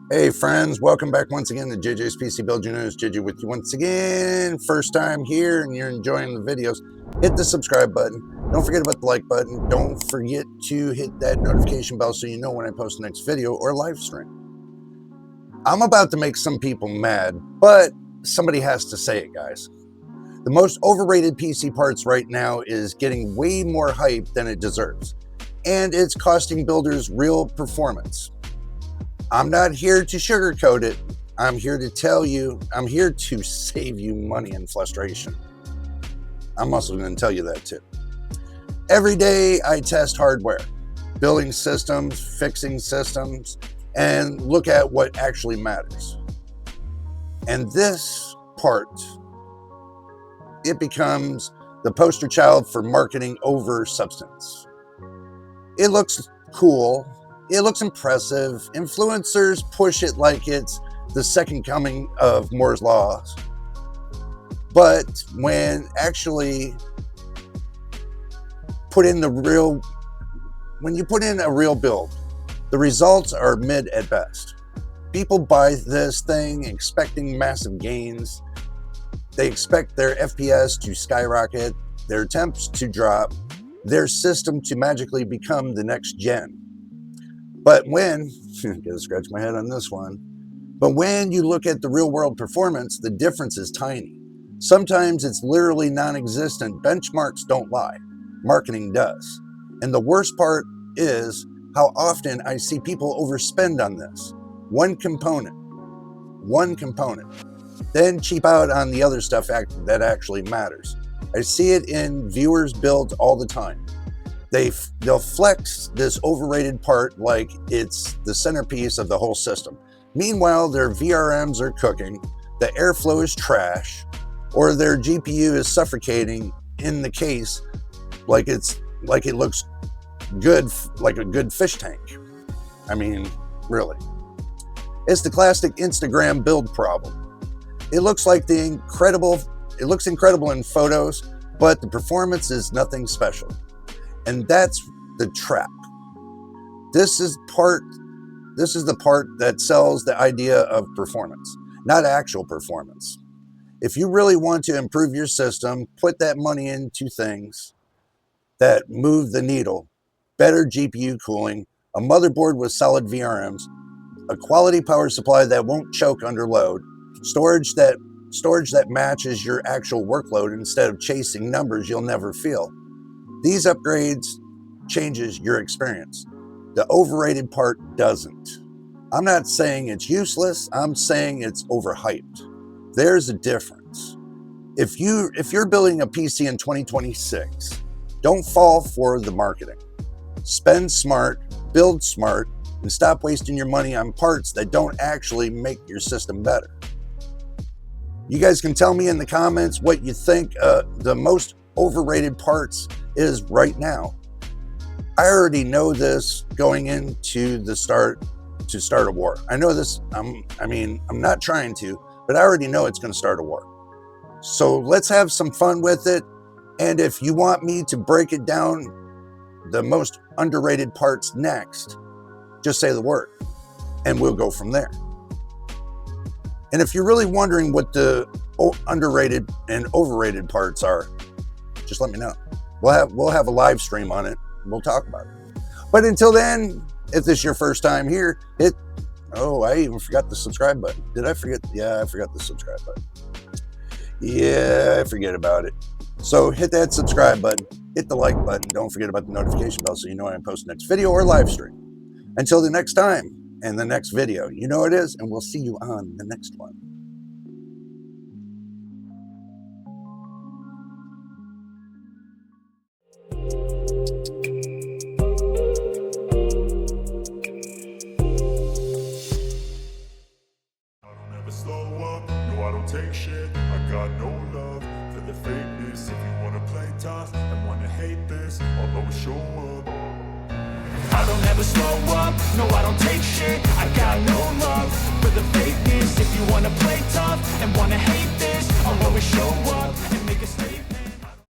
Hey friends, welcome back once again to JJ's PC Build Your News. JJ with you once again. First time here and you're enjoying the videos, hit the subscribe button. Don't forget about the like button. Don't forget to hit that notification bell so you know when I post the next video or live stream. I'm about to make some people mad, but somebody has to say it, guys. The most overrated PC parts right now is getting way more hype than it deserves, and it's costing builders real performance. I'm not here to sugarcoat it. I'm here to tell you, I'm here to save you money and frustration. I'm also going to tell you that too. Every day I test hardware, building systems, fixing systems, and look at what actually matters. And this part, it becomes the poster child for marketing over substance. It looks cool. It looks impressive. Influencers push it like it's the second coming of Moore's Law. But when actually when you put in a real build, the results are mid at best. People buy this thing expecting massive gains. They expect their FPS to skyrocket, their temps to drop, their system to magically become the next gen. But when, gotta scratch my head on this one, but when you look at the real world performance, the difference is tiny. Sometimes it's literally non-existent. Benchmarks don't lie, marketing does. And the worst part is how often I see people overspend on this. One component, then cheap out on the other stuff that actually matters. I see it in viewers' builds all the time. They'll flex this overrated part like it's the centerpiece of the whole system. Meanwhile, their VRMs are cooking, the airflow is trash, or their GPU is suffocating in the case like it looks good, like a good fish tank. I mean, really. It's the classic Instagram build problem. It looks incredible in photos, but the performance is nothing special. And that's the trap. This is the part that sells the idea of performance, not actual performance. If you really want to improve your system, put that money into things that move the needle. Better GPU cooling, a motherboard with solid VRMs, a quality power supply that won't choke under load, storage that matches your actual workload instead of chasing numbers you'll never feel. These upgrades changes your experience. The overrated part doesn't. I'm not saying it's useless. I'm saying it's overhyped. There's a difference. If you're building a PC in 2026, don't fall for the marketing. Spend smart, build smart, and stop wasting your money on parts that don't actually make your system better. You guys can tell me in the comments what you think the most overrated parts is right now. I already know this going into to start a war. I know this, I'm not trying to, but I already know it's going to start a war. So let's have some fun with it. And if you want me to break it down, the most underrated parts next, just say the word and we'll go from there. And if you're really wondering what the underrated and overrated parts are, just let me know. We'll have a live stream on it. And we'll talk about it. But until then, if this is your first time here, I even forgot the subscribe button. Did I forget? Yeah, I forgot the subscribe button. Yeah, I forget about it. So hit that subscribe button, hit the like button. Don't forget about the notification bell so you know when I post the next video or live stream. Until the next time and the next video, you know it is, and we'll see you on the next one. I don't take shit, I got no love for the fakeness. If you wanna play tough and wanna hate this, I'll always show up. I don't ever slow up, no I don't take shit, I got no love for the fakeness. If you wanna play tough and wanna hate this, I'll always show up and make a statement.